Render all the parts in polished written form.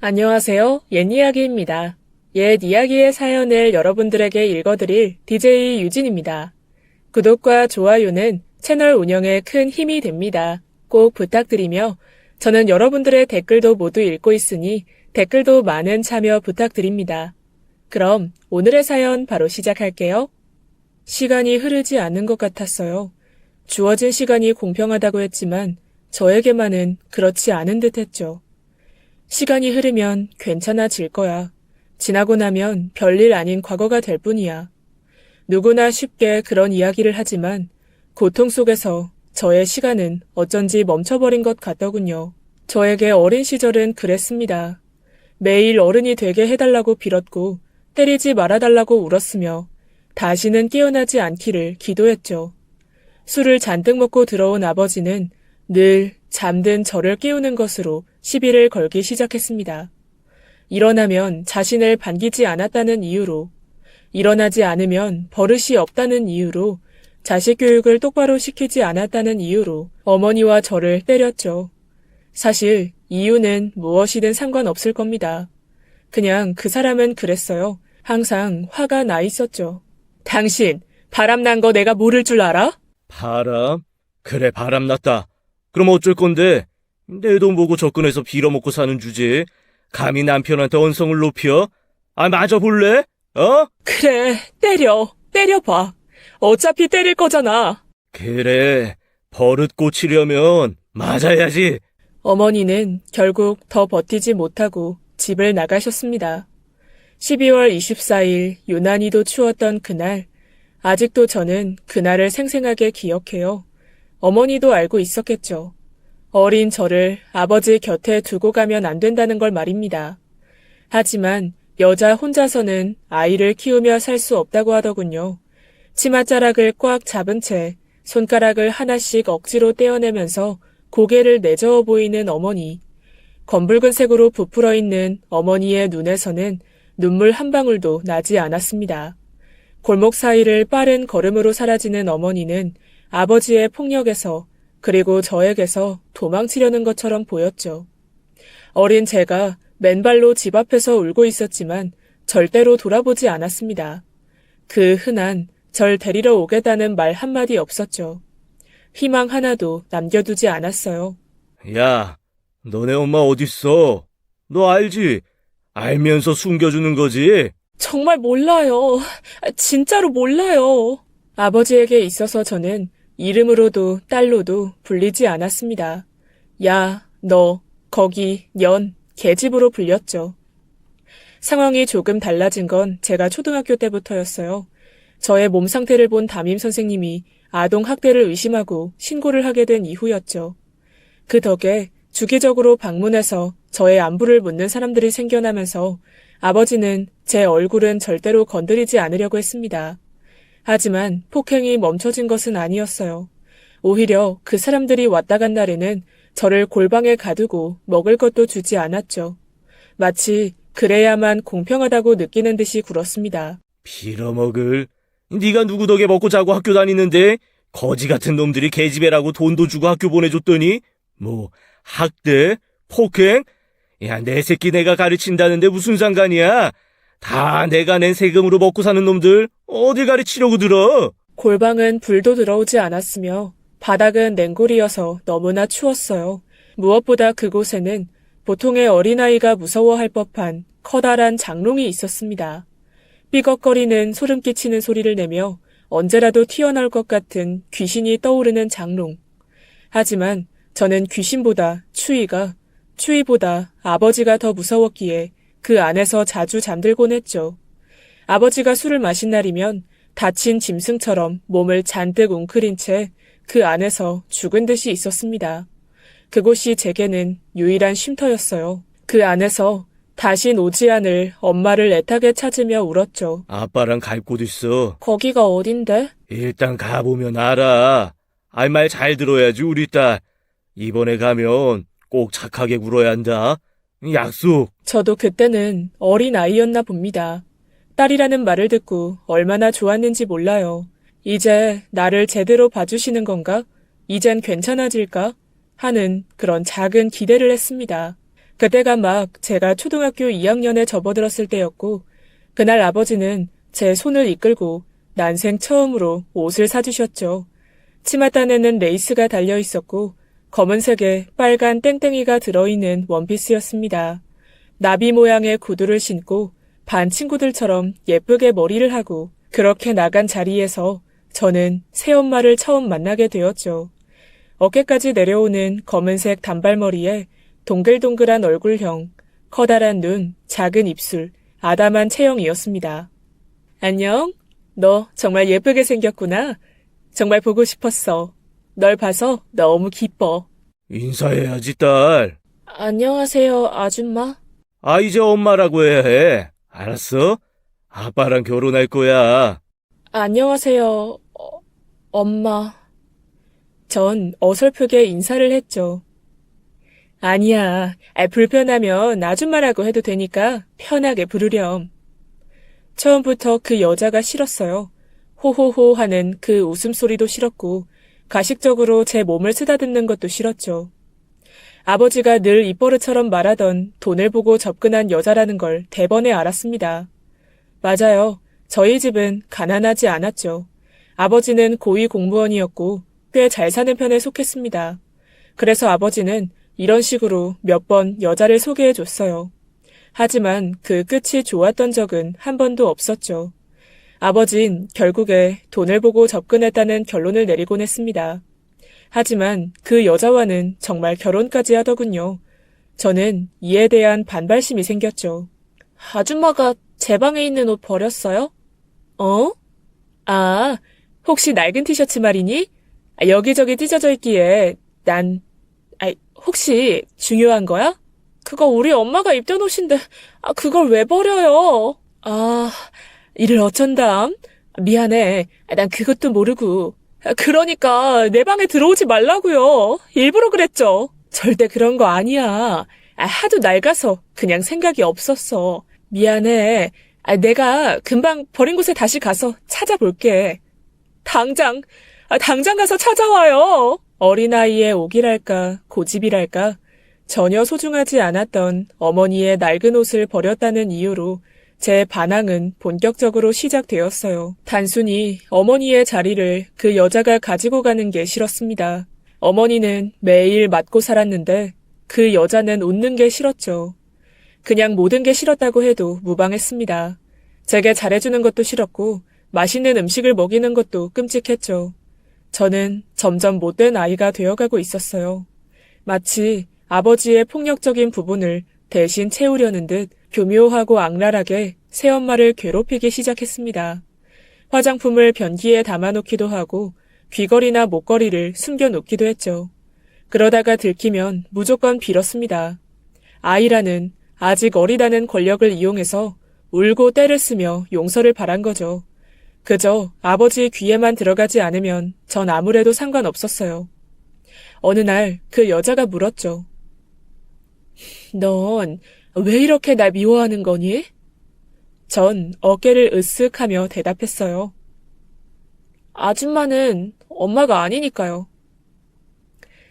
안녕하세요. 옛 이야기입니다. 옛 이야기의 사연을 여러분들에게 읽어드릴 DJ 유진입니다. 구독과 좋아요는 채널 운영에 큰 힘이 됩니다. 꼭 부탁드리며 저는 여러분들의 댓글도 모두 읽고 있으니 댓글도 많은 참여 부탁드립니다. 그럼 오늘의 사연 바로 시작할게요. 시간이 흐르지 않는 것 같았어요. 주어진 시간이 공평하다고 했지만 저에게만은 그렇지 않은 듯 했죠. 시간이 흐르면 괜찮아질 거야. 지나고 나면 별일 아닌 과거가 될 뿐이야. 누구나 쉽게 그런 이야기를 하지만 고통 속에서 저의 시간은 어쩐지 멈춰버린 것 같더군요. 저에게 어린 시절은 그랬습니다. 매일 어른이 되게 해달라고 빌었고 때리지 말아달라고 울었으며 다시는 깨어나지 않기를 기도했죠. 술을 잔뜩 먹고 들어온 아버지는 늘 잠든 저를 깨우는 것으로 시비를 걸기 시작했습니다. 일어나면 자신을 반기지 않았다는 이유로, 일어나지 않으면 버릇이 없다는 이유로, 자식 교육을 똑바로 시키지 않았다는 이유로 어머니와 저를 때렸죠. 사실 이유는 무엇이든 상관없을 겁니다. 그냥 그 사람은 그랬어요. 항상 화가 나 있었죠. 당신, 바람난 거 내가 모를 줄 알아? 바람? 그래, 바람났다. 그럼 어쩔 건데? 내 돈 보고 접근해서 빌어먹고 사는 주제에 감히 남편한테 언성을 높여? 맞아볼래? 어? 그래, 때려봐. 어차피 때릴 거잖아. 그래, 버릇 고치려면 맞아야지. 어머니는 결국 더 버티지 못하고 집을 나가셨습니다. 12월 24일 유난히도 추웠던 그날, 아직도 저는 그날을 생생하게 기억해요. 어머니도 알고 있었겠죠. 어린 저를 아버지 곁에 두고 가면 안 된다는 걸 말입니다. 하지만 여자 혼자서는 아이를 키우며 살 수 없다고 하더군요. 치맛자락을 꽉 잡은 채 손가락을 하나씩 억지로 떼어내면서 고개를 내저어 보이는 어머니. 검붉은색으로 부풀어 있는 어머니의 눈에서는 눈물 한 방울도 나지 않았습니다. 골목 사이를 빠른 걸음으로 사라지는 어머니는 아버지의 폭력에서 그리고 저에게서 도망치려는 것처럼 보였죠. 어린 제가 맨발로 집 앞에서 울고 있었지만 절대로 돌아보지 않았습니다. 그 흔한 절 데리러 오겠다는 말 한마디 없었죠. 희망 하나도 남겨두지 않았어요. 야, 너네 엄마 어딨어? 너 알지? 알면서 숨겨주는 거지? 정말 몰라요. 진짜로 몰라요. 아버지에게 있어서 저는 이름으로도 딸로도 불리지 않았습니다. 야, 너, 거기, 년, 계집으로 불렸죠. 상황이 조금 달라진 건 제가 초등학교 때부터였어요. 저의 몸 상태를 본 담임 선생님이 아동 학대를 의심하고 신고를 하게 된 이후였죠. 그 덕에 주기적으로 방문해서 저의 안부를 묻는 사람들이 생겨나면서 아버지는 제 얼굴은 절대로 건드리지 않으려고 했습니다. 하지만 폭행이 멈춰진 것은 아니었어요. 오히려 그 사람들이 왔다 간 날에는 저를 골방에 가두고 먹을 것도 주지 않았죠. 마치 그래야만 공평하다고 느끼는 듯이 굴었습니다. 빌어먹을? 네가 누구 덕에 먹고 자고 학교 다니는데 거지 같은 놈들이 계집애라고 돈도 주고 학교 보내줬더니 뭐 학대? 폭행? 야, 내 새끼 내가 가르친다는데 무슨 상관이야? 다 내가 낸 세금으로 먹고 사는 놈들 어딜 가르치려고 들어? 골방은 불도 들어오지 않았으며 바닥은 냉골이어서 너무나 추웠어요. 무엇보다 그곳에는 보통의 어린아이가 무서워할 법한 커다란 장롱이 있었습니다. 삐걱거리는 소름 끼치는 소리를 내며 언제라도 튀어나올 것 같은 귀신이 떠오르는 장롱. 하지만 저는 귀신보다 추위보다 아버지가 더 무서웠기에 그 안에서 자주 잠들곤 했죠. 아버지가 술을 마신 날이면 다친 짐승처럼 몸을 잔뜩 웅크린 채 그 안에서 죽은 듯이 있었습니다. 그곳이 제게는 유일한 쉼터였어요. 그 안에서 다신 오지 않을 엄마를 애타게 찾으며 울었죠. 아빠랑 갈 곳 있어. 거기가 어딘데? 일단 가보면 알아. 말 잘 들어야지 우리 딸. 이번에 가면 꼭 착하게 굴어야 한다. 약속. 저도 그때는 어린 아이였나 봅니다. 딸이라는 말을 듣고 얼마나 좋았는지 몰라요. 이제 나를 제대로 봐주시는 건가? 이젠 괜찮아질까? 하는 그런 작은 기대를 했습니다. 그때가 막 제가 초등학교 2학년에 접어들었을 때였고, 그날 아버지는 제 손을 이끌고 난생 처음으로 옷을 사주셨죠. 치맛단에는 레이스가 달려 있었고, 검은색에 빨간 땡땡이가 들어있는 원피스였습니다. 나비 모양의 구두를 신고 반 친구들처럼 예쁘게 머리를 하고 그렇게 나간 자리에서 저는 새엄마를 처음 만나게 되었죠. 어깨까지 내려오는 검은색 단발머리에 동글동글한 얼굴형, 커다란 눈, 작은 입술, 아담한 체형이었습니다. 안녕? 너 정말 예쁘게 생겼구나. 정말 보고 싶었어. 널 봐서 너무 기뻐. 인사해야지, 딸. 안녕하세요, 아줌마. 이제 엄마라고 해야 해. 알았어? 아빠랑 결혼할 거야. 안녕하세요, 엄마. 전 어설프게 인사를 했죠. 아니야, 불편하면 아줌마라고 해도 되니까 편하게 부르렴. 처음부터 그 여자가 싫었어요. 호호호 하는 그 웃음소리도 싫었고 가식적으로 제 몸을 쓰다듬는 것도 싫었죠. 아버지가 늘 입버릇처럼 말하던 돈을 보고 접근한 여자라는 걸 대번에 알았습니다. 맞아요. 저희 집은 가난하지 않았죠. 아버지는 고위 공무원이었고 꽤 잘 사는 편에 속했습니다. 그래서 아버지는 이런 식으로 몇 번 여자를 소개해줬어요. 하지만 그 끝이 좋았던 적은 한 번도 없었죠. 아버진 결국에 돈을 보고 접근했다는 결론을 내리곤 했습니다. 하지만 그 여자와는 정말 결혼까지 하더군요. 저는 이에 대한 반발심이 생겼죠. 아줌마가 제 방에 있는 옷 버렸어요? 어? 혹시 낡은 티셔츠 말이니? 여기저기 찢어져 있기에 혹시 중요한 거야? 그거 우리 엄마가 입던 옷인데 그걸 왜 버려요? 이를 어쩐담? 미안해. 난 그것도 모르고. 그러니까 내 방에 들어오지 말라고요. 일부러 그랬죠. 절대 그런 거 아니야. 하도 낡아서 그냥 생각이 없었어. 미안해. 내가 금방 버린 곳에 다시 가서 찾아볼게. 당장 가서 찾아와요. 어린아이의 오기랄까 고집이랄까 전혀 소중하지 않았던 어머니의 낡은 옷을 버렸다는 이유로 제 반항은 본격적으로 시작되었어요. 단순히 어머니의 자리를 그 여자가 가지고 가는 게 싫었습니다. 어머니는 매일 맞고 살았는데 그 여자는 웃는 게 싫었죠. 그냥 모든 게 싫었다고 해도 무방했습니다. 제게 잘해주는 것도 싫었고 맛있는 음식을 먹이는 것도 끔찍했죠. 저는 점점 못된 아이가 되어가고 있었어요. 마치 아버지의 폭력적인 부분을 대신 채우려는 듯 교묘하고 악랄하게 새엄마를 괴롭히기 시작했습니다. 화장품을 변기에 담아놓기도 하고 귀걸이나 목걸이를 숨겨놓기도 했죠. 그러다가 들키면 무조건 빌었습니다. 아이라는 아직 어리다는 권력을 이용해서 울고 떼를 쓰며 용서를 바란 거죠. 그저 아버지 귀에만 들어가지 않으면 전 아무래도 상관없었어요. 어느 날 그 여자가 물었죠. 넌 왜 이렇게 날 미워하는 거니? 전 어깨를 으쓱하며 대답했어요. 아줌마는 엄마가 아니니까요.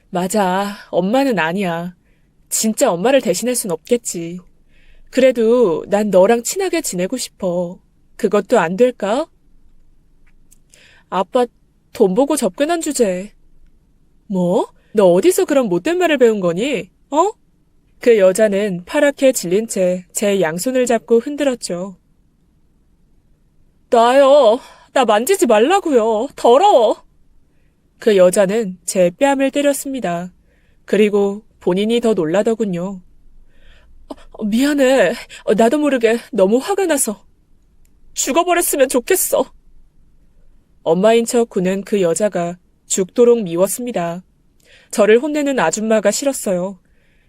맞아, 엄마는 아니야. 진짜 엄마를 대신할 순 없겠지. 그래도 난 너랑 친하게 지내고 싶어. 그것도 안 될까? 아빠 돈 보고 접근한 주제. 뭐? 너 어디서 그런 못된 말을 배운 거니? 어? 그 여자는 파랗게 질린 채 제 양손을 잡고 흔들었죠. 나요. 나 만지지 말라고요. 더러워. 그 여자는 제 뺨을 때렸습니다. 그리고 본인이 더 놀라더군요. 미안해. 나도 모르게 너무 화가 나서. 죽어버렸으면 좋겠어. 엄마인 척 구는 그 여자가 죽도록 미웠습니다. 저를 혼내는 아줌마가 싫었어요.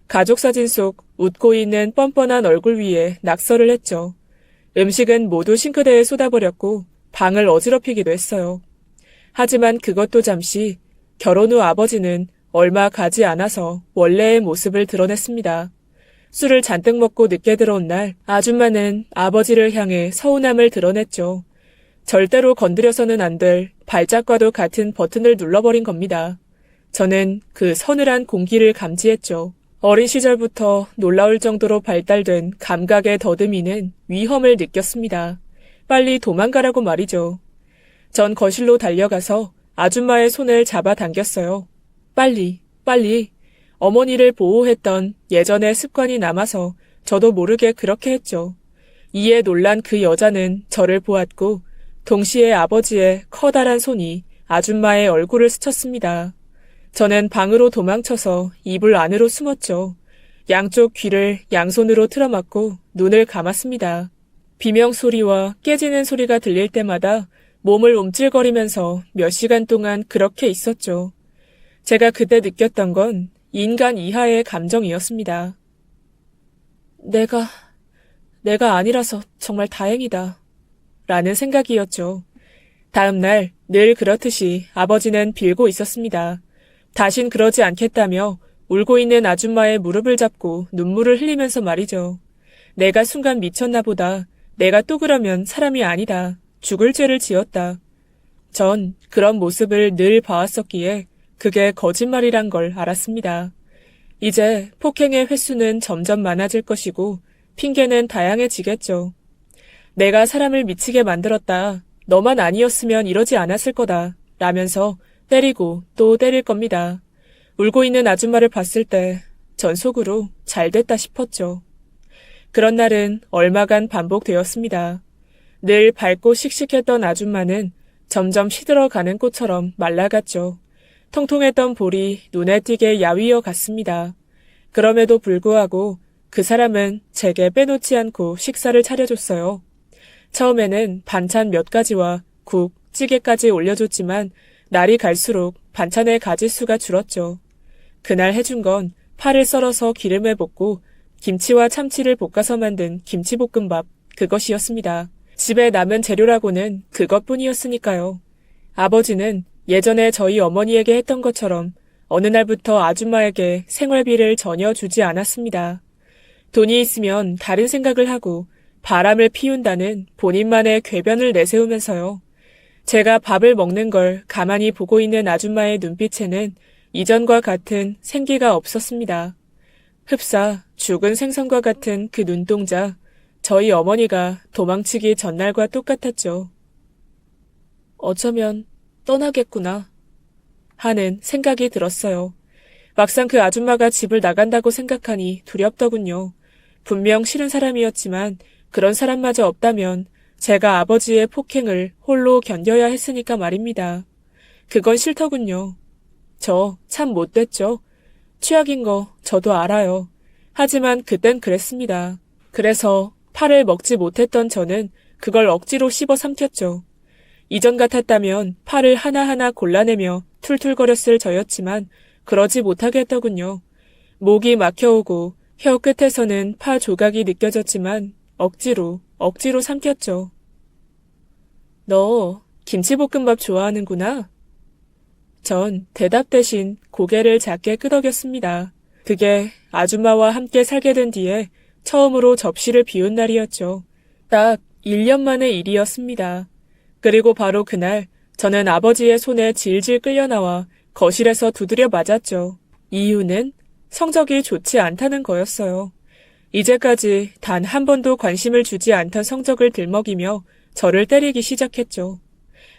가족사진 속 웃고 있는 뻔뻔한 얼굴 위에 낙서를 했죠. 음식은 모두 싱크대에 쏟아버렸고 방을 어지럽히기도 했어요. 하지만 그것도 잠시 결혼 후 아버지는 얼마 가지 않아서 원래의 모습을 드러냈습니다. 술을 잔뜩 먹고 늦게 들어온 날 아줌마는 아버지를 향해 서운함을 드러냈죠. 절대로 건드려서는 안 될 발작과도 같은 버튼을 눌러버린 겁니다. 저는 그 서늘한 공기를 감지했죠. 어린 시절부터 놀라울 정도로 발달된 감각의 더듬이는 위험을 느꼈습니다. 빨리 도망가라고 말이죠. 전 거실로 달려가서 아줌마의 손을 잡아당겼어요. 빨리, 빨리. 어머니를 보호했던 예전의 습관이 남아서 저도 모르게 그렇게 했죠. 이에 놀란 그 여자는 저를 보았고 동시에 아버지의 커다란 손이 아줌마의 얼굴을 스쳤습니다. 저는 방으로 도망쳐서 이불 안으로 숨었죠. 양쪽 귀를 양손으로 틀어막고 눈을 감았습니다. 비명소리와 깨지는 소리가 들릴 때마다 몸을 움찔거리면서 몇 시간 동안 그렇게 있었죠. 제가 그때 느꼈던 건 인간 이하의 감정이었습니다. 내가 아니라서 정말 다행이다. 라는 생각이었죠. 다음 날 늘 그렇듯이 아버지는 빌고 있었습니다. 다신 그러지 않겠다며 울고 있는 아줌마의 무릎을 잡고 눈물을 흘리면서 말이죠. 내가 순간 미쳤나 보다. 내가 또 그러면 사람이 아니다. 죽을 죄를 지었다. 전 그런 모습을 늘 봐왔었기에 그게 거짓말이란 걸 알았습니다. 이제 폭행의 횟수는 점점 많아질 것이고 핑계는 다양해지겠죠. 내가 사람을 미치게 만들었다. 너만 아니었으면 이러지 않았을 거다. 라면서 때리고 또 때릴 겁니다. 울고 있는 아줌마를 봤을 때 전 속으로 잘 됐다 싶었죠. 그런 날은 얼마간 반복되었습니다. 늘 밝고 씩씩했던 아줌마는 점점 시들어가는 꽃처럼 말라갔죠. 통통했던 볼이 눈에 띄게 야위어 갔습니다. 그럼에도 불구하고 그 사람은 제게 빼놓지 않고 식사를 차려줬어요. 처음에는 반찬 몇 가지와 국, 찌개까지 올려줬지만 날이 갈수록 반찬의 가짓수가 줄었죠. 그날 해준 건 파를 썰어서 기름에 볶고 김치와 참치를 볶아서 만든 김치볶음밥, 그것이었습니다. 집에 남은 재료라고는 그것뿐이었으니까요. 아버지는 예전에 저희 어머니에게 했던 것처럼 어느 날부터 아줌마에게 생활비를 전혀 주지 않았습니다. 돈이 있으면 다른 생각을 하고 바람을 피운다는 본인만의 궤변을 내세우면서요. 제가 밥을 먹는 걸 가만히 보고 있는 아줌마의 눈빛에는 이전과 같은 생기가 없었습니다. 흡사 죽은 생선과 같은 그 눈동자, 저희 어머니가 도망치기 전날과 똑같았죠. 어쩌면 떠나겠구나 하는 생각이 들었어요. 막상 그 아줌마가 집을 나간다고 생각하니 두렵더군요. 분명 싫은 사람이었지만 그런 사람마저 없다면 제가 아버지의 폭행을 홀로 견뎌야 했으니까 말입니다. 그건 싫더군요. 저 참 못됐죠. 취약인 거 저도 알아요. 하지만 그땐 그랬습니다. 그래서 파를 먹지 못했던 저는 그걸 억지로 씹어 삼켰죠. 이전 같았다면 파를 하나하나 골라내며 툴툴거렸을 저였지만 그러지 못하게 했더군요. 목이 막혀오고 혀 끝에서는 파 조각이 느껴졌지만 억지로 삼켰죠. 너 김치볶음밥 좋아하는구나? 전 대답 대신 고개를 작게 끄덕였습니다. 그게 아줌마와 함께 살게 된 뒤에 처음으로 접시를 비운 날이었죠. 딱 1년 만의 일이었습니다. 그리고 바로 그날 저는 아버지의 손에 질질 끌려나와 거실에서 두드려 맞았죠. 이유는 성적이 좋지 않다는 거였어요. 이제까지 단 한 번도 관심을 주지 않던 성적을 들먹이며 저를 때리기 시작했죠.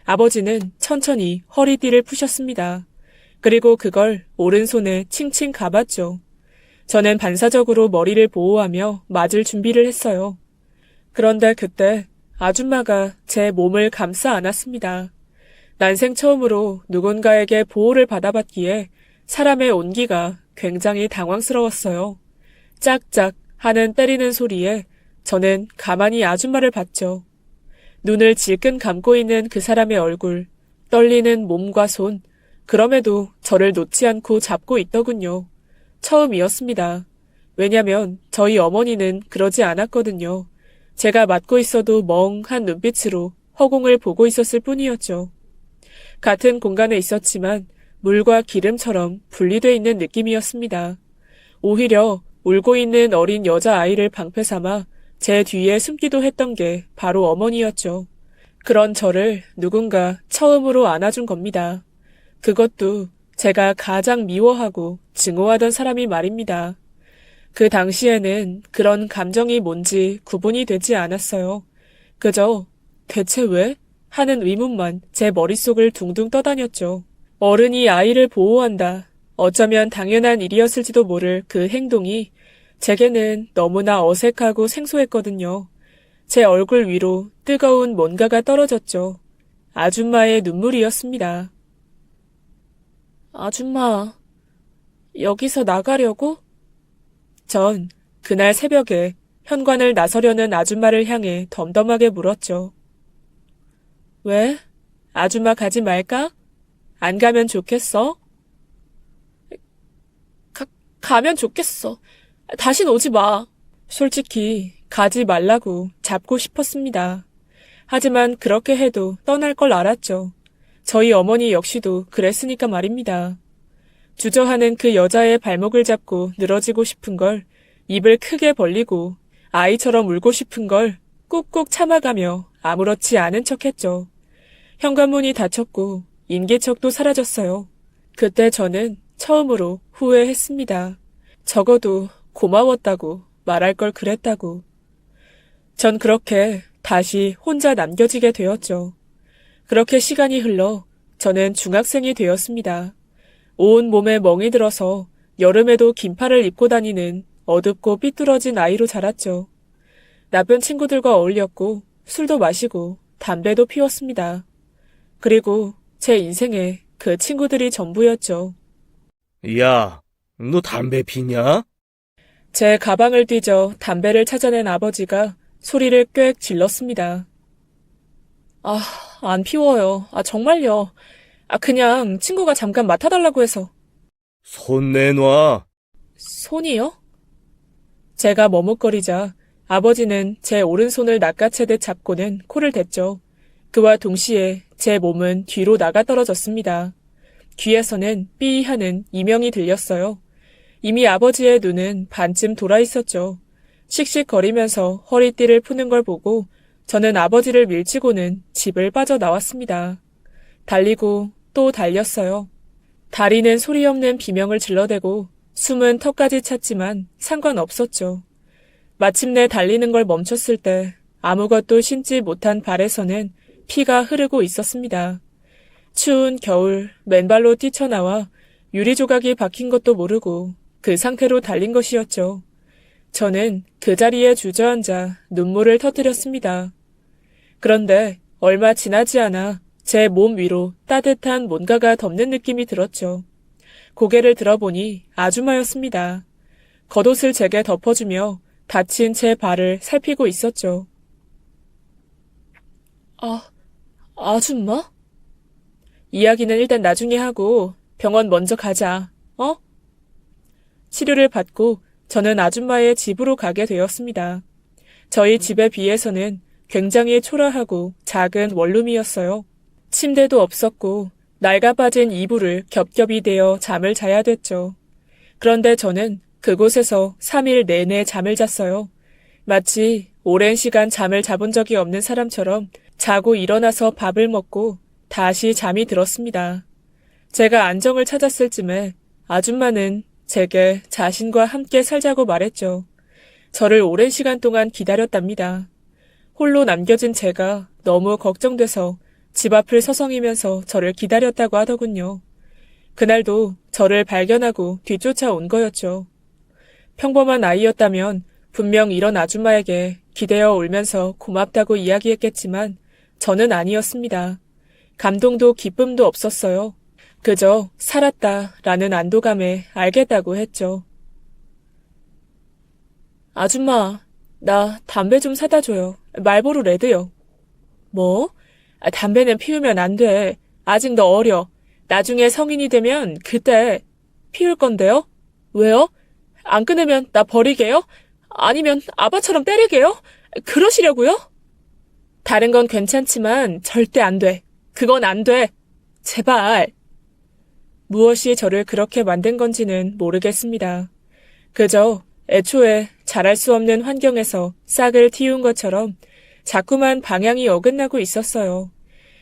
아버지는 천천히 허리띠를 푸셨습니다. 그리고 그걸 오른손에 칭칭 감았죠. 저는 반사적으로 머리를 보호하며 맞을 준비를 했어요. 그런데 그때 아줌마가 제 몸을 감싸 안았습니다. 난생 처음으로 누군가에게 보호를 받아봤기에 사람의 온기가 굉장히 당황스러웠어요. 짝짝 하는 때리는 소리에 저는 가만히 아줌마를 봤죠. 눈을 질끈 감고 있는 그 사람의 얼굴, 떨리는 몸과 손, 그럼에도 저를 놓지 않고 잡고 있더군요. 처음이었습니다. 왜냐면 저희 어머니는 그러지 않았거든요. 제가 맞고 있어도 멍한 눈빛으로 허공을 보고 있었을 뿐이었죠. 같은 공간에 있었지만 물과 기름처럼 분리돼 있는 느낌이었습니다. 오히려 울고 있는 어린 여자아이를 방패 삼아 제 뒤에 숨기도 했던 게 바로 어머니였죠. 그런 저를 누군가 처음으로 안아준 겁니다. 그것도 제가 가장 미워하고 증오하던 사람이 말입니다. 그 당시에는 그런 감정이 뭔지 구분이 되지 않았어요. 그저 대체 왜? 하는 의문만 제 머릿속을 둥둥 떠다녔죠. 어른이 아이를 보호한다. 어쩌면 당연한 일이었을지도 모를 그 행동이 제게는 너무나 어색하고 생소했거든요. 제 얼굴 위로 뜨거운 뭔가가 떨어졌죠. 아줌마의 눈물이었습니다. 아줌마, 여기서 나가려고? 전 그날 새벽에 현관을 나서려는 아줌마를 향해 덤덤하게 물었죠. 왜? 아줌마 가지 말까? 안 가면 좋겠어? 가면 좋겠어. 다신 오지 마. 솔직히 가지 말라고 잡고 싶었습니다. 하지만 그렇게 해도 떠날 걸 알았죠. 저희 어머니 역시도 그랬으니까 말입니다. 주저하는 그 여자의 발목을 잡고 늘어지고 싶은 걸, 입을 크게 벌리고 아이처럼 울고 싶은 걸 꾹꾹 참아가며 아무렇지 않은 척했죠. 현관문이 닫혔고 인기척도 사라졌어요. 그때 저는 처음으로 후회했습니다. 적어도 고마웠다고 말할 걸 그랬다고. 전 그렇게 다시 혼자 남겨지게 되었죠. 그렇게 시간이 흘러 저는 중학생이 되었습니다. 온 몸에 멍이 들어서 여름에도 긴팔을 입고 다니는 어둡고 삐뚤어진 아이로 자랐죠. 나쁜 친구들과 어울렸고 술도 마시고 담배도 피웠습니다. 그리고 제 인생에 그 친구들이 전부였죠. 야, 너 담배 피냐? 제 가방을 뒤져 담배를 찾아낸 아버지가 소리를 꽥 질렀습니다. 아, 안 피워요. 정말요. 그냥 친구가 잠깐 맡아달라고 해서. 손 내놔. 손이요? 제가 머뭇거리자 아버지는 제 오른손을 낚아채듯 잡고는 코를 댔죠. 그와 동시에 제 몸은 뒤로 나가 떨어졌습니다. 귀에서는 삐 하는 이명이 들렸어요. 이미 아버지의 눈은 반쯤 돌아 있었죠. 씩씩거리면서 허리띠를 푸는 걸 보고 저는 아버지를 밀치고는 집을 빠져나왔습니다. 달리고 또 달렸어요. 다리는 소리 없는 비명을 질러대고 숨은 턱까지 찼지만 상관없었죠. 마침내 달리는 걸 멈췄을 때 아무것도 신지 못한 발에서는 피가 흐르고 있었습니다. 추운 겨울 맨발로 뛰쳐나와 유리조각이 박힌 것도 모르고 그 상태로 달린 것이었죠. 저는 그 자리에 주저앉아 눈물을 터뜨렸습니다. 그런데 얼마 지나지 않아 제 몸 위로 따뜻한 뭔가가 덮는 느낌이 들었죠. 고개를 들어보니 아줌마였습니다. 겉옷을 제게 덮어주며 다친 제 발을 살피고 있었죠. 아줌마? 이야기는 일단 나중에 하고 병원 먼저 가자, 어? 치료를 받고 저는 아줌마의 집으로 가게 되었습니다. 저희 집에 비해서는 굉장히 초라하고 작은 원룸이었어요. 침대도 없었고 낡아빠진 이불을 겹겹이 대어 잠을 자야 됐죠. 그런데 저는 그곳에서 3일 내내 잠을 잤어요. 마치 오랜 시간 잠을 자본 적이 없는 사람처럼 자고 일어나서 밥을 먹고 다시 잠이 들었습니다. 제가 안정을 찾았을 쯤에 아줌마는 제게 자신과 함께 살자고 말했죠. 저를 오랜 시간 동안 기다렸답니다. 홀로 남겨진 제가 너무 걱정돼서 집 앞을 서성이면서 저를 기다렸다고 하더군요. 그날도 저를 발견하고 뒤쫓아온 거였죠. 평범한 아이였다면 분명 이런 아줌마에게 기대어 울면서 고맙다고 이야기했겠지만 저는 아니었습니다. 감동도 기쁨도 없었어요. 그저 살았다라는 안도감에 알겠다고 했죠. 아줌마, 나 담배 좀 사다 줘요. 말보로 레드요. 뭐? 담배는 피우면 안 돼. 아직 너 어려. 나중에 성인이 되면 그때 피울 건데요? 왜요? 안 끊으면 나 버리게요? 아니면 아바처럼 때리게요? 그러시려고요? 다른 건 괜찮지만 절대 안 돼. 그건 안 돼. 제발. 무엇이 저를 그렇게 만든 건지는 모르겠습니다. 그저 애초에 잘할 수 없는 환경에서 싹을 틔운 것처럼 자꾸만 방향이 어긋나고 있었어요.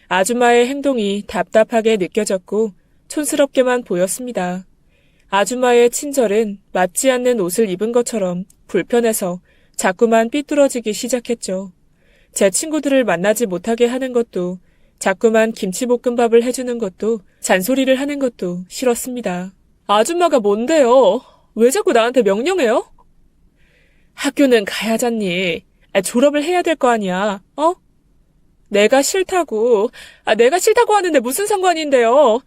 아줌마의 행동이 답답하게 느껴졌고 촌스럽게만 보였습니다. 아줌마의 친절은 맞지 않는 옷을 입은 것처럼 불편해서 자꾸만 삐뚤어지기 시작했죠. 제 친구들을 만나지 못하게 하는 것도, 자꾸만 김치볶음밥을 해주는 것도, 잔소리를 하는 것도 싫었습니다. 아줌마가 뭔데요? 왜 자꾸 나한테 명령해요? 학교는 가야잖니. 졸업을 해야 될 거 아니야, 어? 내가 싫다고 하는데 무슨 상관인데요?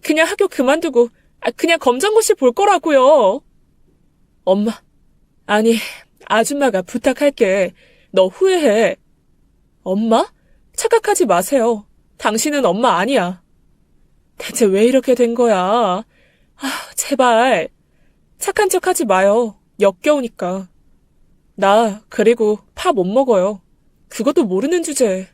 그냥 학교 그만두고, 그냥 검정고시 볼 거라고요. 엄마, 아니, 아줌마가 부탁할게. 너 후회해. 엄마? 착각하지 마세요. 당신은 엄마 아니야. 대체 왜 이렇게 된 거야? 제발. 착한 척 하지 마요. 역겨우니까. 나 그리고 파 못 먹어요. 그것도 모르는 주제에.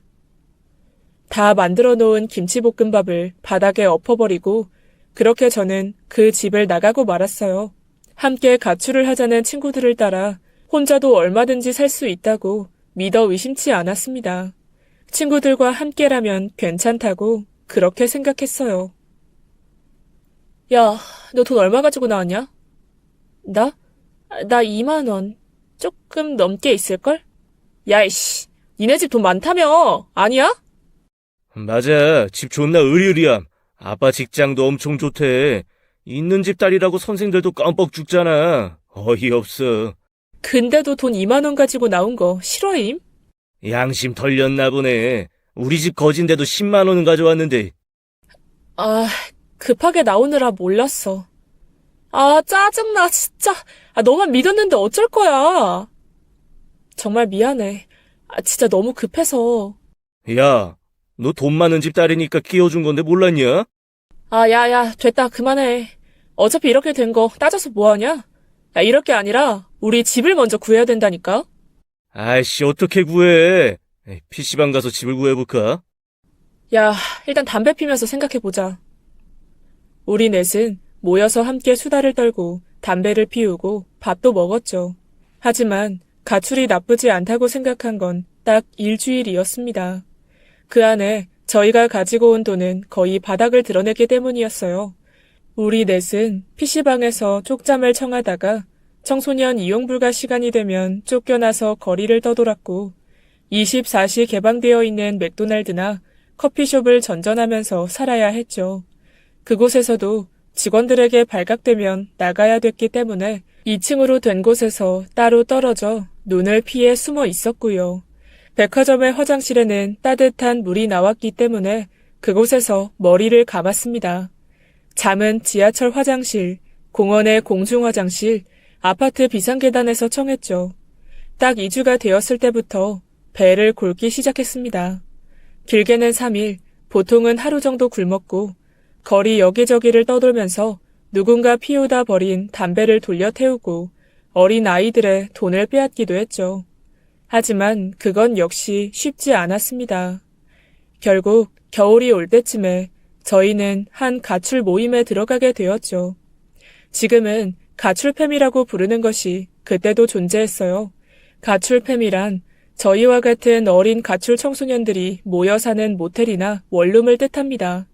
다 만들어 놓은 김치볶음밥을 바닥에 엎어버리고 그렇게 저는 그 집을 나가고 말았어요. 함께 가출을 하자는 친구들을 따라 혼자도 얼마든지 살 수 있다고 믿어 의심치 않았습니다. 친구들과 함께라면 괜찮다고 그렇게 생각했어요. 야, 너 돈 얼마 가지고 나왔냐? 나 2만 원. 조금 넘게 있을걸? 야, 이씨. 니네 집 돈 많다며? 아니야? 맞아. 집 존나 으리으리함. 아빠 직장도 엄청 좋대. 있는 집 딸이라고 선생들도 깜빡 죽잖아. 어이없어. 근데도 돈 2만 원 가지고 나온 거 싫어임? 양심 털렸나 보네. 우리 집 거진데도 10만 원은 가져왔는데. 급하게 나오느라 몰랐어. 짜증나, 진짜. 너만 믿었는데 어쩔 거야. 정말 미안해. 진짜 너무 급해서. 야, 너 돈 많은 집 딸이니까 끼워준 건데 몰랐냐? 야, 됐다, 그만해. 어차피 이렇게 된 거 따져서 뭐하냐? 이럴 게 아니라 우리 집을 먼저 구해야 된다니까? 아이씨, 어떻게 구해? PC방 가서 집을 구해볼까? 야, 일단 담배 피면서 생각해보자. 우리 넷은 모여서 함께 수다를 떨고 담배를 피우고 밥도 먹었죠. 하지만 가출이 나쁘지 않다고 생각한 건 딱 일주일이었습니다. 그 안에 저희가 가지고 온 돈은 거의 바닥을 드러내기 때문이었어요. 우리 넷은 PC방에서 쪽잠을 청하다가 청소년 이용 불가 시간이 되면 쫓겨나서 거리를 떠돌았고 24시 개방되어 있는 맥도날드나 커피숍을 전전하면서 살아야 했죠. 그곳에서도 직원들에게 발각되면 나가야 됐기 때문에 2층으로 된 곳에서 따로 떨어져 눈을 피해 숨어 있었고요. 백화점의 화장실에는 따뜻한 물이 나왔기 때문에 그곳에서 머리를 감았습니다. 잠은 지하철 화장실, 공원의 공중 화장실, 아파트 비상계단에서 청했죠. 딱 2주가 되었을 때부터 배를 곪기 시작했습니다. 길게는 3일, 보통은 하루 정도 굶었고 거리 여기저기를 떠돌면서 누군가 피우다 버린 담배를 돌려 태우고 어린 아이들의 돈을 빼앗기도 했죠. 하지만 그건 역시 쉽지 않았습니다. 결국 겨울이 올 때쯤에 저희는 한 가출 모임에 들어가게 되었죠. 지금은 가출팸이라고 부르는 것이 그때도 존재했어요. 가출팸이란 저희와 같은 어린 가출 청소년들이 모여 사는 모텔이나 원룸을 뜻합니다.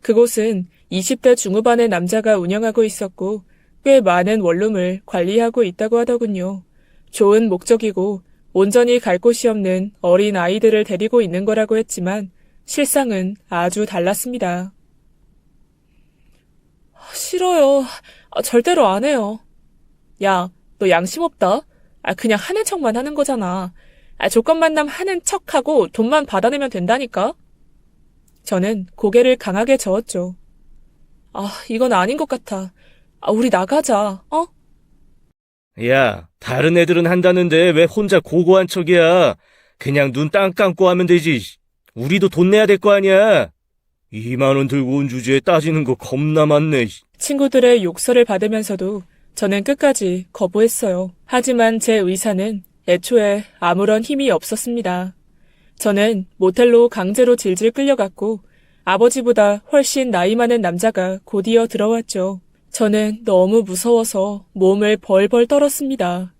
그곳은 20대 중후반의 남자가 운영하고 있었고 꽤 많은 원룸을 관리하고 있다고 하더군요. 좋은 목적이고 온전히 갈 곳이 없는 어린 아이들을 데리고 있는 거라고 했지만 실상은 아주 달랐습니다. 싫어요. 절대로 안 해요. 야, 너 양심 없다. 그냥 하는 척만 하는 거잖아. 조건 만남 하는 척하고 돈만 받아내면 된다니까? 저는 고개를 강하게 저었죠. 이건 아닌 것 같아. 우리 나가자, 어? 야, 다른 애들은 한다는데 왜 혼자 고고한 척이야? 그냥 눈 땅 감고 하면 되지. 우리도 돈 내야 될 거 아니야? 2만 원 들고 온 주제에 따지는 거 겁나 많네. 친구들의 욕설을 받으면서도 저는 끝까지 거부했어요. 하지만 제 의사는 애초에 아무런 힘이 없었습니다. 저는 모텔로 강제로 질질 끌려갔고 아버지보다 훨씬 나이 많은 남자가 곧이어 들어왔죠. 저는 너무 무서워서 몸을 벌벌 떨었습니다.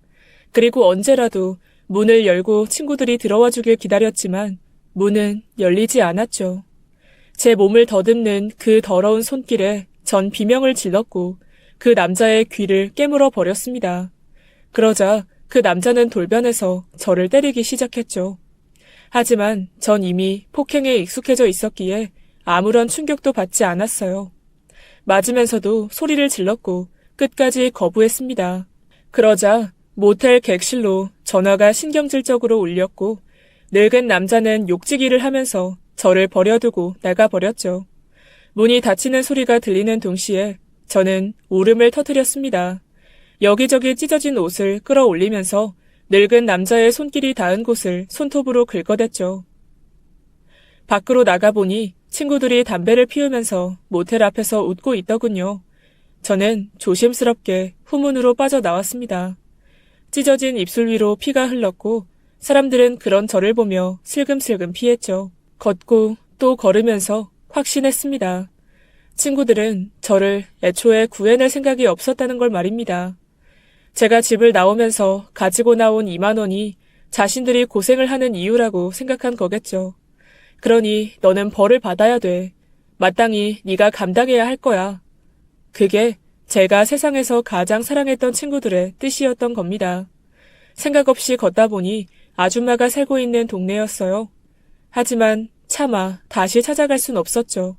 그리고 언제라도 문을 열고 친구들이 들어와 주길 기다렸지만 문은 열리지 않았죠. 제 몸을 더듬는 그 더러운 손길에 전 비명을 질렀고 그 남자의 귀를 깨물어 버렸습니다. 그러자 그 남자는 돌변해서 저를 때리기 시작했죠. 하지만 전 이미 폭행에 익숙해져 있었기에 아무런 충격도 받지 않았어요. 맞으면서도 소리를 질렀고 끝까지 거부했습니다. 그러자 모텔 객실로 전화가 신경질적으로 울렸고 늙은 남자는 욕지기를 하면서 저를 버려두고 나가버렸죠. 문이 닫히는 소리가 들리는 동시에 저는 울음을 터뜨렸습니다. 여기저기 찢어진 옷을 끌어올리면서 늙은 남자의 손길이 닿은 곳을 손톱으로 긁어댔죠. 밖으로 나가보니 친구들이 담배를 피우면서 모텔 앞에서 웃고 있더군요. 저는 조심스럽게 후문으로 빠져나왔습니다. 찢어진 입술 위로 피가 흘렀고 사람들은 그런 저를 보며 슬금슬금 피했죠. 걷고 또 걸으면서 확신했습니다. 친구들은 저를 애초에 구해낼 생각이 없었다는 걸 말입니다. 제가 집을 나오면서 가지고 나온 2만 원이 자신들이 고생을 하는 이유라고 생각한 거겠죠. 그러니 너는 벌을 받아야 돼. 마땅히 네가 감당해야 할 거야. 그게 제가 세상에서 가장 사랑했던 친구들의 뜻이었던 겁니다. 생각 없이 걷다 보니 아줌마가 살고 있는 동네였어요. 하지만 차마 다시 찾아갈 순 없었죠.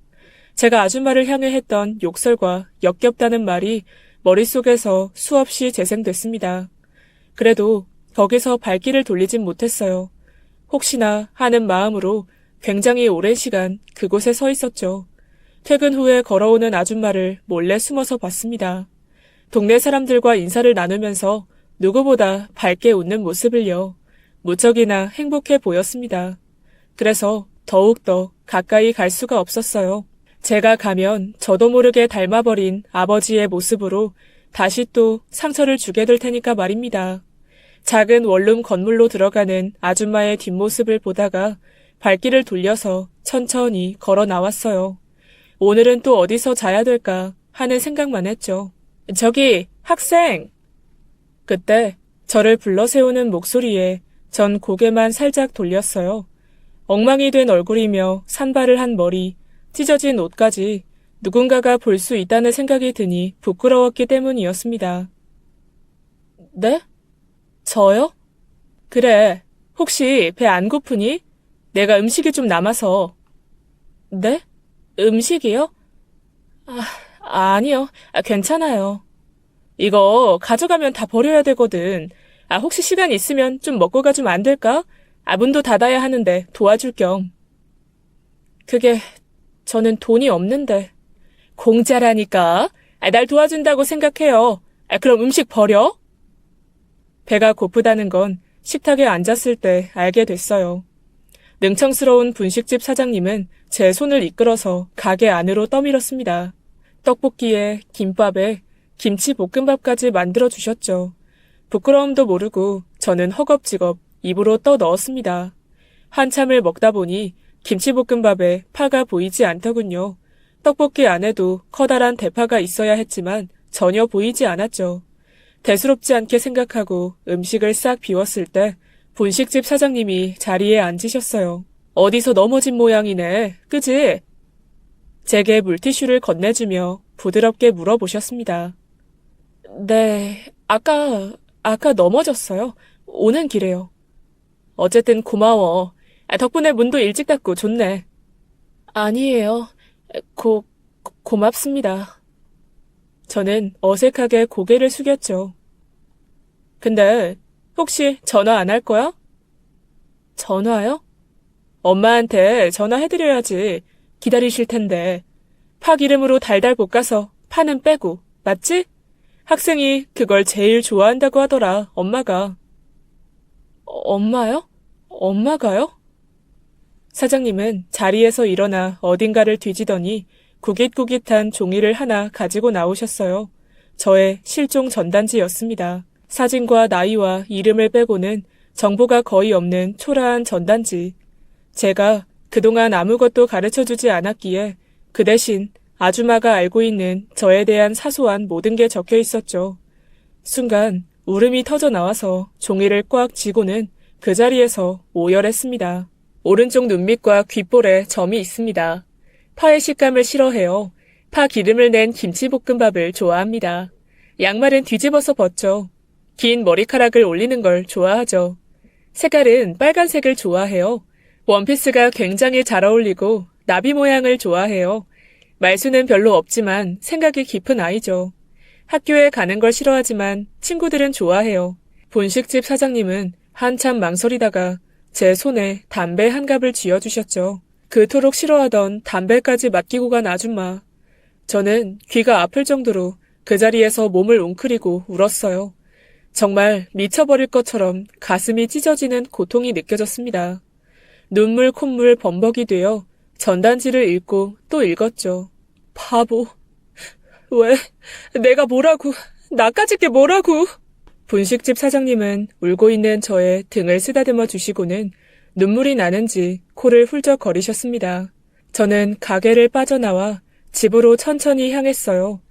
제가 아줌마를 향해 했던 욕설과 역겹다는 말이 머릿속에서 수없이 재생됐습니다. 그래도 거기서 발길을 돌리진 못했어요. 혹시나 하는 마음으로 굉장히 오랜 시간 그곳에 서 있었죠. 퇴근 후에 걸어오는 아줌마를 몰래 숨어서 봤습니다. 동네 사람들과 인사를 나누면서 누구보다 밝게 웃는 모습을요. 무척이나 행복해 보였습니다. 그래서 더욱더 가까이 갈 수가 없었어요. 제가 가면 저도 모르게 닮아버린 아버지의 모습으로 다시 또 상처를 주게 될 테니까 말입니다. 작은 원룸 건물로 들어가는 아줌마의 뒷모습을 보다가 발길을 돌려서 천천히 걸어 나왔어요. 오늘은 또 어디서 자야 될까 하는 생각만 했죠. 저기, 학생! 그때 저를 불러 세우는 목소리에 전 고개만 살짝 돌렸어요. 엉망이 된 얼굴이며 산발을 한 머리, 찢어진 옷까지 누군가가 볼 수 있다는 생각이 드니 부끄러웠기 때문이었습니다. 네? 저요? 그래, 혹시 배 안 고프니? 내가 음식이 좀 남아서. 네? 음식이요? 아니요. 괜찮아요. 이거 가져가면 다 버려야 되거든. 혹시 시간 있으면 좀 먹고 가주면 안 될까? 문도 닫아야 하는데 도와줄 겸. 그게 저는 돈이 없는데. 공짜라니까. 날 도와준다고 생각해요. 그럼 음식 버려? 배가 고프다는 건 식탁에 앉았을 때 알게 됐어요. 능청스러운 분식집 사장님은 제 손을 이끌어서 가게 안으로 떠밀었습니다. 떡볶이에 김밥에 김치볶음밥까지 만들어주셨죠. 부끄러움도 모르고 저는 허겁지겁 입으로 떠 넣었습니다. 한참을 먹다 보니 김치볶음밥에 파가 보이지 않더군요. 떡볶이 안에도 커다란 대파가 있어야 했지만 전혀 보이지 않았죠. 대수롭지 않게 생각하고 음식을 싹 비웠을 때 분식집 사장님이 자리에 앉으셨어요. 어디서 넘어진 모양이네, 그지? 제게 물티슈를 건네주며 부드럽게 물어보셨습니다. 네, 아까 넘어졌어요. 오는 길에요. 어쨌든 고마워. 덕분에 문도 일찍 닫고 좋네. 아니에요. 고맙습니다. 저는 어색하게 고개를 숙였죠. 근데 혹시 전화 안 할 거야? 전화요? 엄마한테 전화해드려야지. 기다리실 텐데. 파 기름으로 달달 볶아서 파는 빼고, 맞지? 학생이 그걸 제일 좋아한다고 하더라, 엄마가. 엄마요? 엄마가요? 사장님은 자리에서 일어나 어딘가를 뒤지더니 구깃구깃한 종이를 하나 가지고 나오셨어요. 저의 실종 전단지였습니다. 사진과 나이와 이름을 빼고는 정보가 거의 없는 초라한 전단지. 제가 그동안 아무것도 가르쳐주지 않았기에 그 대신 아줌마가 알고 있는 저에 대한 사소한 모든 게 적혀 있었죠. 순간 울음이 터져 나와서 종이를 꽉 쥐고는 그 자리에서 오열했습니다. 오른쪽 눈밑과 귓볼에 점이 있습니다. 파의 식감을 싫어해요. 파 기름을 낸 김치볶음밥을 좋아합니다. 양말은 뒤집어서 벗죠. 긴 머리카락을 올리는 걸 좋아하죠. 색깔은 빨간색을 좋아해요. 원피스가 굉장히 잘 어울리고 나비 모양을 좋아해요. 말수는 별로 없지만 생각이 깊은 아이죠. 학교에 가는 걸 싫어하지만 친구들은 좋아해요. 분식집 사장님은 한참 망설이다가 제 손에 담배 한 갑을 쥐어주셨죠. 그토록 싫어하던 담배까지 맡기고 간 아줌마. 저는 귀가 아플 정도로 그 자리에서 몸을 웅크리고 울었어요. 정말 미쳐버릴 것처럼 가슴이 찢어지는 고통이 느껴졌습니다. 눈물 콧물 범벅이 되어 전단지를 읽고 또 읽었죠. 바보. 왜? 내가 뭐라고? 나까짓 게 뭐라고? 분식집 사장님은 울고 있는 저의 등을 쓰다듬어 주시고는 눈물이 나는지 코를 훌쩍거리셨습니다. 저는 가게를 빠져나와 집으로 천천히 향했어요.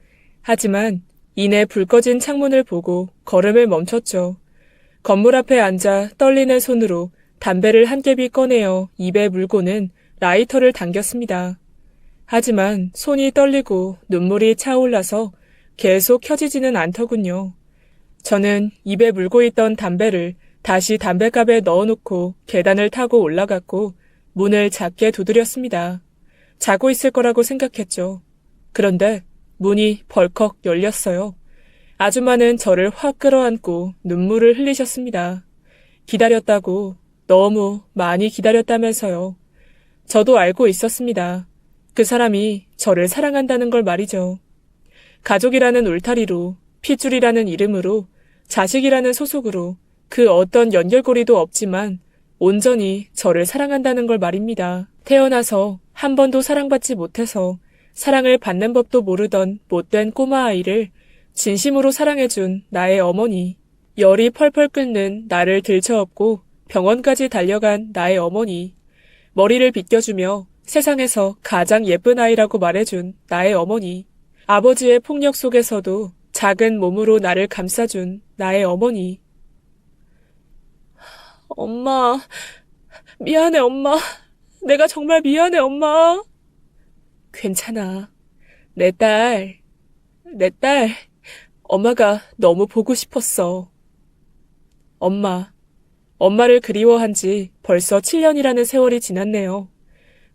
하지만 이내 불 꺼진 창문을 보고 걸음을 멈췄죠. 건물 앞에 앉아 떨리는 손으로 담배를 한 갭이 꺼내어 입에 물고는 라이터를 당겼습니다. 하지만 손이 떨리고 눈물이 차올라서 계속 켜지지는 않더군요. 저는 입에 물고 있던 담배를 다시 담뱃갑에 넣어놓고 계단을 타고 올라갔고 문을 작게 두드렸습니다. 자고 있을 거라고 생각했죠. 그런데 문이 벌컥 열렸어요. 아줌마는 저를 확 끌어안고 눈물을 흘리셨습니다. 기다렸다고, 너무 많이 기다렸다면서요. 저도 알고 있었습니다. 그 사람이 저를 사랑한다는 걸 말이죠. 가족이라는 울타리로, 핏줄이라는 이름으로, 자식이라는 소속으로 그 어떤 연결고리도 없지만 온전히 저를 사랑한다는 걸 말입니다. 태어나서 한 번도 사랑받지 못해서 사랑을 받는 법도 모르던 못된 꼬마 아이를 진심으로 사랑해준 나의 어머니, 열이 펄펄 끓는 나를 들쳐업고 병원까지 달려간 나의 어머니, 머리를 빗겨주며 세상에서 가장 예쁜 아이라고 말해준 나의 어머니, 아버지의 폭력 속에서도 작은 몸으로 나를 감싸준 나의 어머니. 엄마, 미안해 엄마. 내가 정말 미안해 엄마. 괜찮아. 내 딸, 엄마가 너무 보고 싶었어. 엄마를 그리워한 지 벌써 7년이라는 세월이 지났네요.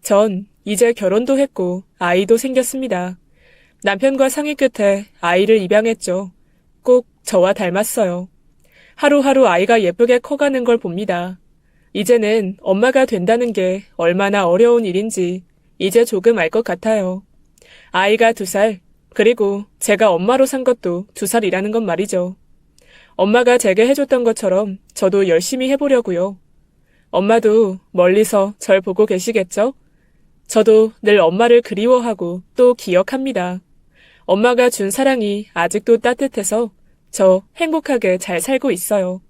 전 이제 결혼도 했고 아이도 생겼습니다. 남편과 상의 끝에 아이를 입양했죠. 꼭 저와 닮았어요. 하루하루 아이가 예쁘게 커가는 걸 봅니다. 이제는 엄마가 된다는 게 얼마나 어려운 일인지 이제 조금 알 것 같아요. 아이가 2살, 그리고 제가 엄마로 산 것도 2살이라는 건 말이죠. 엄마가 제게 해줬던 것처럼 저도 열심히 해보려고요. 엄마도 멀리서 절 보고 계시겠죠? 저도 늘 엄마를 그리워하고 또 기억합니다. 엄마가 준 사랑이 아직도 따뜻해서 저 행복하게 잘 살고 있어요.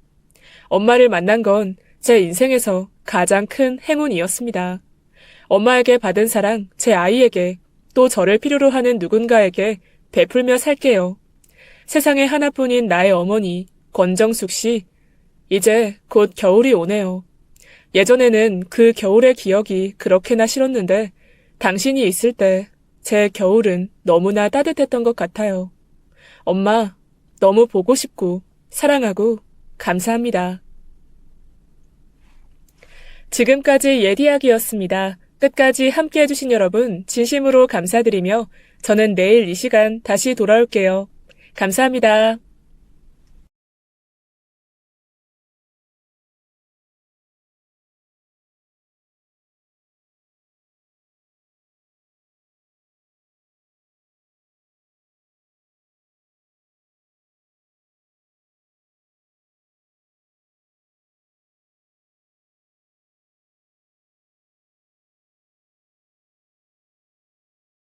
엄마를 만난 건 제 인생에서 가장 큰 행운이었습니다. 엄마에게 받은 사랑 제 아이에게 또 저를 필요로 하는 누군가에게 베풀며 살게요. 세상에 하나뿐인 나의 어머니 권정숙 씨, 이제 곧 겨울이 오네요. 예전에는 그 겨울의 기억이 그렇게나 싫었는데 당신이 있을 때 제 겨울은 너무나 따뜻했던 것 같아요. 엄마, 너무 보고 싶고 사랑하고 감사합니다. 지금까지 옛 이야기였습니다. 끝까지 함께 해주신 여러분 진심으로 감사드리며 저는 내일 이 시간 다시 돌아올게요. 감사합니다.